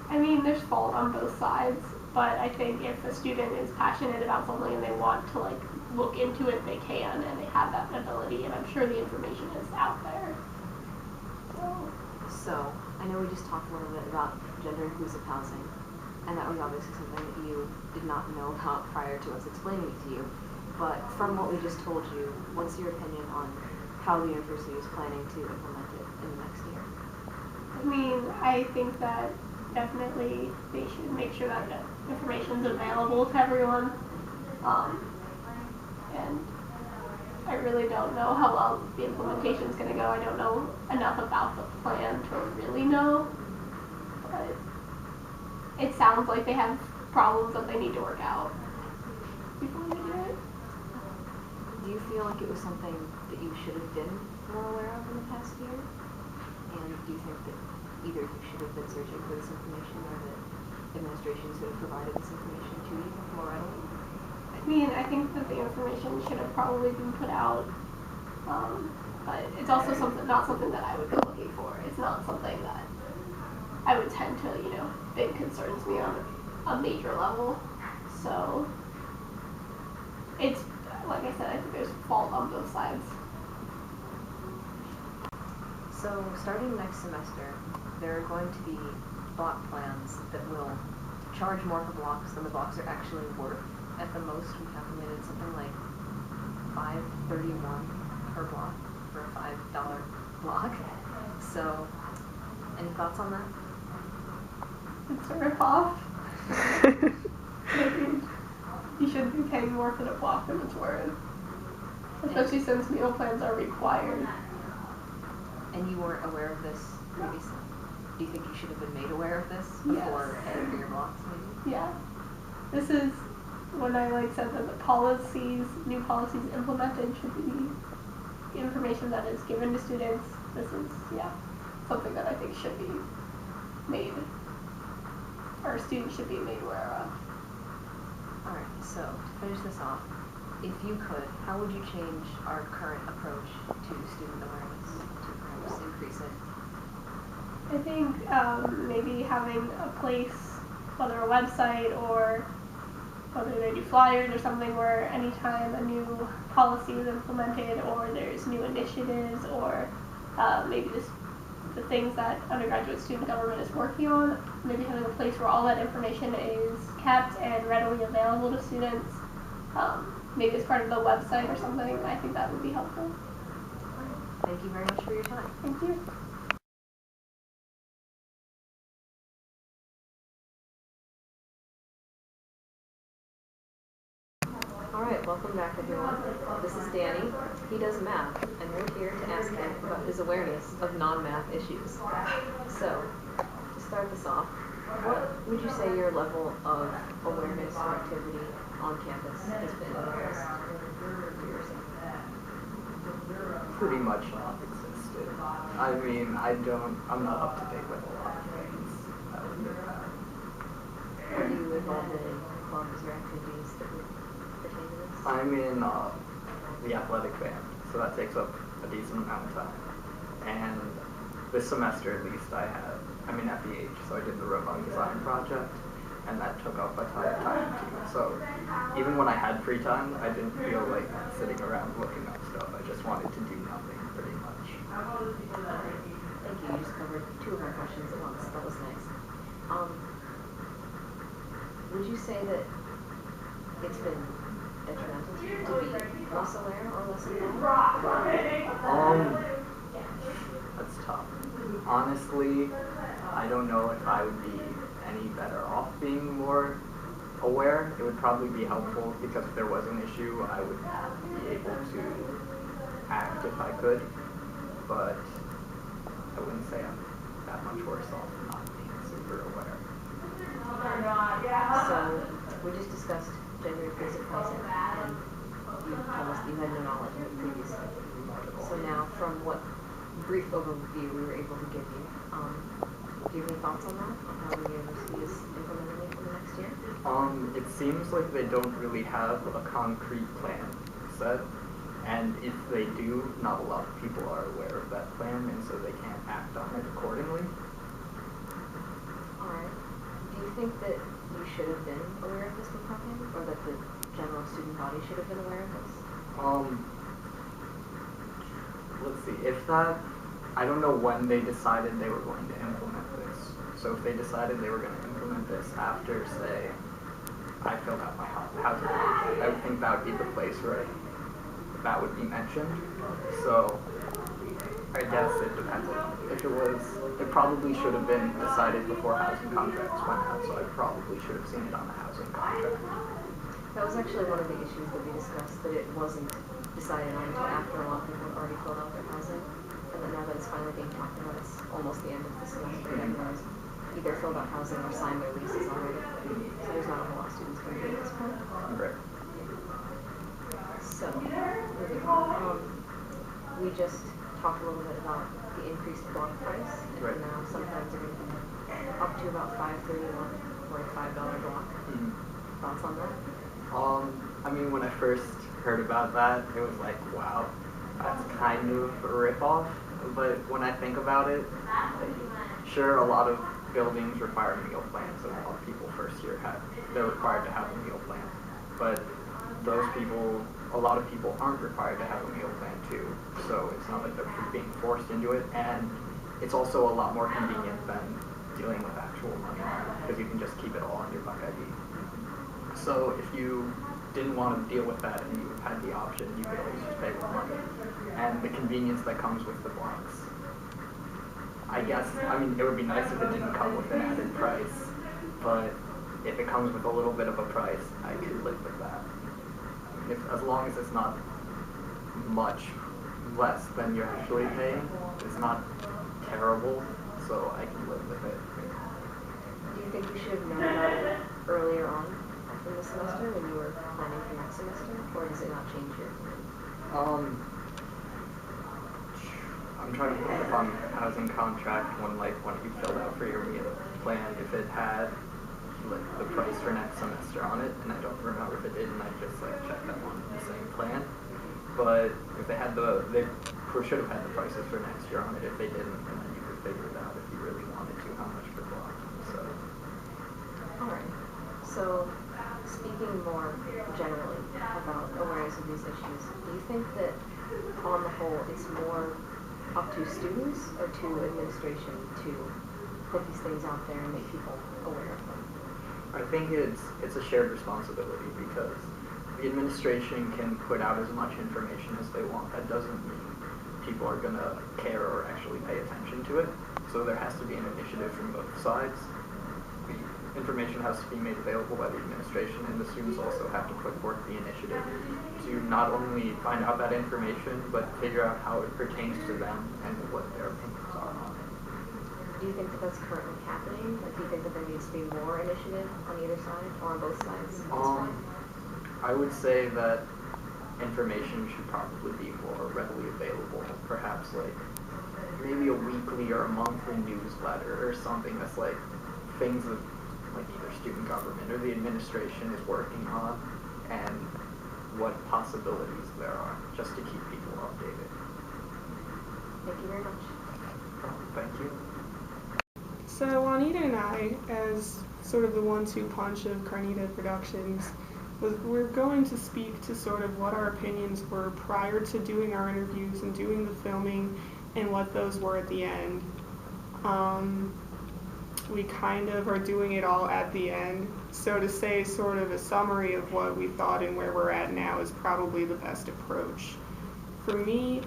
Speaker 5: there?
Speaker 6: I mean, there's fault on both sides, but I think if a student is passionate about something and they want to look into it, they can, and they have that ability, and I'm sure the information is out there.
Speaker 5: So I know we just talked a little bit about gender inclusive housing, and that was obviously something that you did not know about prior to us explaining it to you. But from what we just told you, what's your opinion on how the university is planning to implement it in the next year?
Speaker 6: I mean, I think that definitely they should make sure that information is available to everyone. And I really don't know how well the implementation is going to go. I don't know enough about the plan to really know. But it sounds like they have problems that they need to work out before they do it.
Speaker 5: Do you feel like it was something that you should have been more aware of in the past year? And do you think that either you should have been searching for this information or that administration should have provided this information to you more readily?
Speaker 6: I mean, I think that the information should have probably been put out, but it's also not something that I would go looking for. It's not something that I would tend to, think concerns me on a major level. So it's, like I said, I think there's fault on both sides.
Speaker 5: So starting next semester, there are going to be block plans that will charge more for blocks than the blocks are actually worth. At the most, we calculated something like $5.31 per block for a $5 block. So, any thoughts on that?
Speaker 6: It's a rip-off. Maybe you shouldn't be paying more for the block than it's worth. Especially since meal plans are required.
Speaker 5: And you weren't aware of this previously? Do you think you should have been made aware of this before paying for your blocks, maybe?
Speaker 6: Yeah. This is when I said that the new policies implemented should be the information that is given to students. This is, something that I think should be made, or students should be made aware of.
Speaker 5: Alright, so to finish this off, if you could, how would you change our current approach to student awareness to perhaps increase it?
Speaker 6: I think maybe having a place, whether a website or whether they do flyers or something, where anytime a new policy is implemented or there's new initiatives or maybe just the things that undergraduate student government is working on, maybe having a place where all that information is kept and readily available to students, maybe as part of the website or something. I think that would be helpful.
Speaker 5: Thank you very much for your time.
Speaker 6: Thank you.
Speaker 5: Alright, welcome back everyone. This is Danny. He does math, and we're here to ask him about his awareness of non-math issues. So, to start this off, what would you say your level of awareness or activity on campus has been in the past year or so?
Speaker 7: Pretty much non-existent. I mean, I'm not up to date with a lot of things.
Speaker 5: Are you involved in any clubs or activities that would pertain to this?
Speaker 7: I'm in the athletic band, so that takes up a decent amount of time. And this semester at least I'm in FEH, so I did the robot design project, and that took up a ton of time too. So even when I had free time, I didn't feel like sitting around looking up stuff. I just wanted to do nothing pretty much.
Speaker 5: Thank you. You just covered two of our questions at once. That was nice. Would you say that it's been detrimental to you to be less aware or less involved?
Speaker 7: That's tough. Honestly, I don't know if I would be any better off being more aware. It would probably be helpful because if there was an issue, I would be able to act if I could, but I wouldn't say I'm that much worse off not being super aware.
Speaker 5: So we just discussed gender inclusive housing, and you told us that you had no knowledge of it previously. So now, from what brief overview we were able to give you, do you have any thoughts on that, on how the university is implementing it in the next year?
Speaker 7: It seems like they don't really have a concrete plan set, and if they do, not a lot of people are aware of that plan, and so they can't act on it accordingly.
Speaker 5: Alright. Do you think that you should have been aware of this beforehand, or that the general student body should have been aware of this?
Speaker 7: Let's see, I don't know when they decided they were going to implement this. So if they decided they were going to implement this after, say, I filled out my housing contract, I would think that would be the place where that would be mentioned. So I guess it depends. If it probably should have been decided before housing contracts went out, so I probably should have seen it on the housing contract.
Speaker 5: That was actually one of the issues that we discussed, that it wasn't decided on until after a lot of people had already filled out their housing. And then now that it's finally being talked about, it's almost the end of the semester, and everyone's either filled out housing or signed their leases already. So there's not a whole lot of students going to be at this point.
Speaker 7: Right.
Speaker 5: So, moving on. We just talked a little bit about the increased block price, and
Speaker 7: right.
Speaker 5: now sometimes they're going to be up to about $5.31 or a $5 block.
Speaker 7: Mm-hmm.
Speaker 5: Thoughts on that?
Speaker 7: I mean, when I first heard about that, it was like, wow, that's kind of a ripoff. But when I think about it, sure, a lot of buildings require meal plans, and a lot of people first year they're required to have a meal plan. But a lot of people aren't required to have a meal plan too. So it's not like they're being forced into it, and it's also a lot more convenient than dealing with actual money, because you can just keep it all on your Buck ID. So if you didn't want to deal with that and you had the option, you could always just pay with money. And the convenience that comes with the blocks. I mean, it would be nice if it didn't come with an added price, but if it comes with a little bit of a price, I could live with that. As long as it's not much less than you're actually paying, it's not terrible, so I can live with it.
Speaker 5: Do you think you should have known about it earlier on in the semester when you were planning for next semester, or does it not change your opinion?
Speaker 7: I'm trying to think on housing contract when you filled out for your meal plan, if it had the price for next semester on it, and I don't remember if it did, and I just checked that one on the same plan. But if they had they should have had the prices for next year on it. If they didn't, then you could figure it out if you really wanted to, how much per block. So.
Speaker 5: Alright. So, speaking more generally about awareness of these issues, do you think that on the whole it's more up to students or to administration to put these things out there and make people aware of them?
Speaker 7: I think it's a shared responsibility, because the administration can put out as much information as they want. That doesn't mean people are going to care or actually pay attention to it. So there has to be an initiative from both sides. The information has to be made available by the administration, and the students also have to put forth the initiative to not only find out that information, but figure out how it pertains to them and what their opinions are on it.
Speaker 5: Do you think that that's currently happening? Do you think that there needs to be more initiative on either side, or on both sides?
Speaker 7: I would say that information should probably be more readily available. Perhaps maybe a weekly or a monthly newsletter or something that's things that either student government or the administration is working on, and what possibilities there are, just to keep people updated.
Speaker 5: Thank you very much.
Speaker 7: Thank you.
Speaker 1: So Juanita and I, as sort of the 1-2 punch of Carnita Productions, was we're going to speak to sort of what our opinions were prior to doing our interviews and doing the filming, and what those were at the end. We kind of are doing it all at the end, so to say sort of a summary of what we thought and where we're at now is probably the best approach. For me,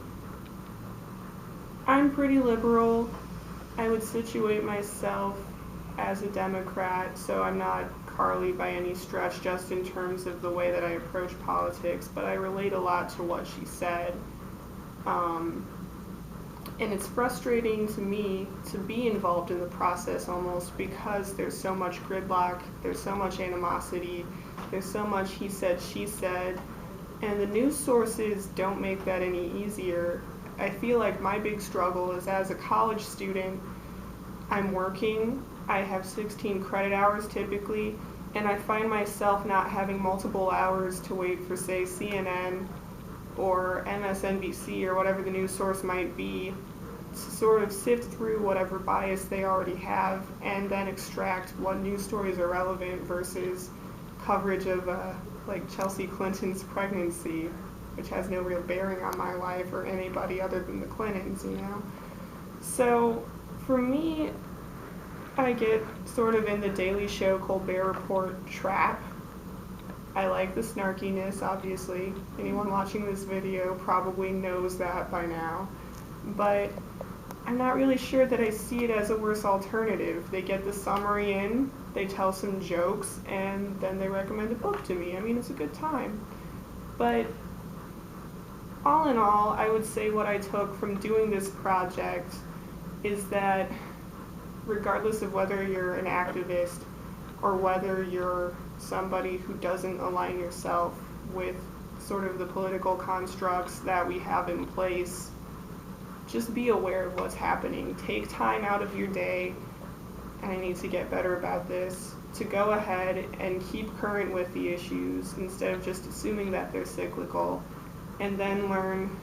Speaker 1: I'm pretty liberal. I would situate myself as a Democrat, so I'm not Carly by any stretch, just in terms of the way that I approach politics, but I relate a lot to what she said. And it's frustrating to me to be involved in the process almost, because there's so much gridlock, there's so much animosity, there's so much he said, she said, and the news sources don't make that any easier. I feel like my big struggle is, as a college student, I'm working, I have 16 credit hours typically, and I find myself not having multiple hours to wait for, say, CNN or MSNBC or whatever the news source might be, to sort of sift through whatever bias they already have and then extract what news stories are relevant versus coverage of like Chelsea Clinton's pregnancy, which has no real bearing on my life or anybody other than the Clintons, you know? So for me, I get sort of in the Daily Show Colbert Report trap. I like the snarkiness, obviously. Anyone watching this video probably knows that by now. But I'm not really sure that I see it as a worse alternative. They get the summary in, they tell some jokes, and then they recommend a book to me. I mean, it's a good time. But all in all, I would say what I took from doing this project is that regardless of whether you're an activist or whether you're somebody who doesn't align yourself with sort of the political constructs that we have in place, just be aware of what's happening. Take time out of your day, and I need to get better about this, to go ahead and keep current with the issues instead of just assuming that they're cyclical, and then learn,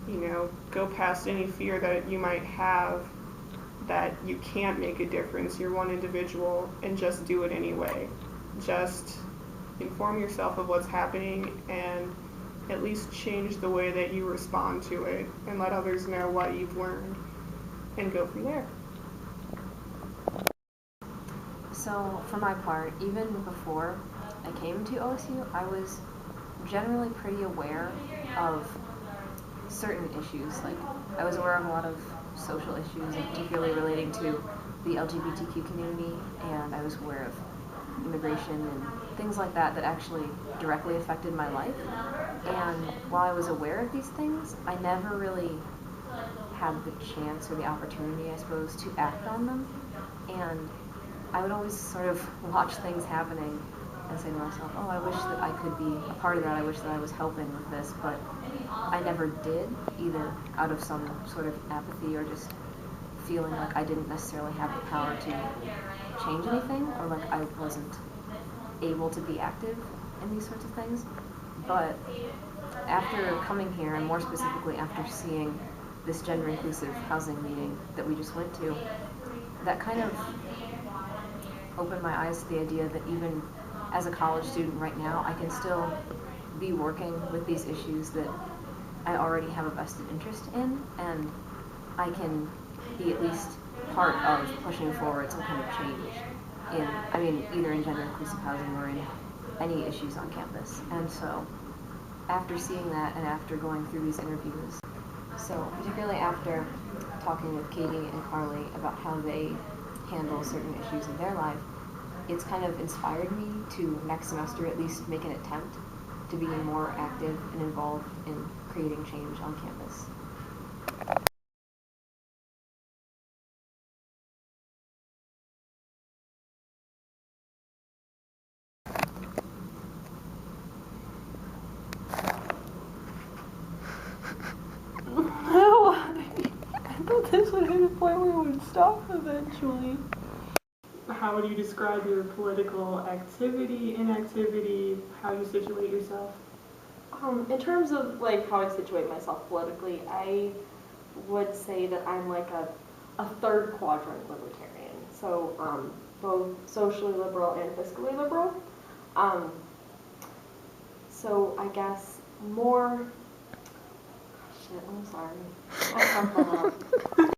Speaker 1: you know, go past any fear that you might have that you can't make a difference, you're one individual, and just do it anyway. Just inform yourself of what's happening and at least change the way that you respond to it, and let others know what you've learned, and go from there.
Speaker 5: So for my part, even before I came to OSU, I was generally pretty aware of certain issues. Like, I was aware of a lot of social issues, particularly relating to the LGBTQ community, and I was aware of immigration and things like that that actually directly affected my life. And while I was aware of these things, I never really had the chance or the opportunity, I suppose, to act on them. And I would always sort of watch things happening and say to myself, oh, I wish that I could be a part of that, I wish that I was helping with this, but I never did, either out of some sort of apathy or just feeling like I didn't necessarily have the power to change anything, or like I wasn't able to be active in these sorts of things. But after coming here, and more specifically after seeing this gender inclusive housing meeting that we just went to, that kind of opened my eyes to the idea that even as a college student right now, I can still be working with these issues that I already have a vested interest in, and I can be at least part of pushing forward some kind of change either in gender inclusive housing or in any issues on campus. And so after seeing that and after going through these interviews, so particularly after talking with Katie and Carly about how they handle certain issues in their life, it's kind of inspired me to next semester at least make an attempt to be more active and involved in creating change on campus.
Speaker 1: No, I thought this would hit a point where it would stop eventually. How would you describe your political activity, inactivity, how you situate yourself?
Speaker 4: In terms of like how I situate myself politically, I would say that I'm like a third quadrant libertarian. So both socially liberal and fiscally liberal. So I guess more, shit, I'm sorry. I fucked that up.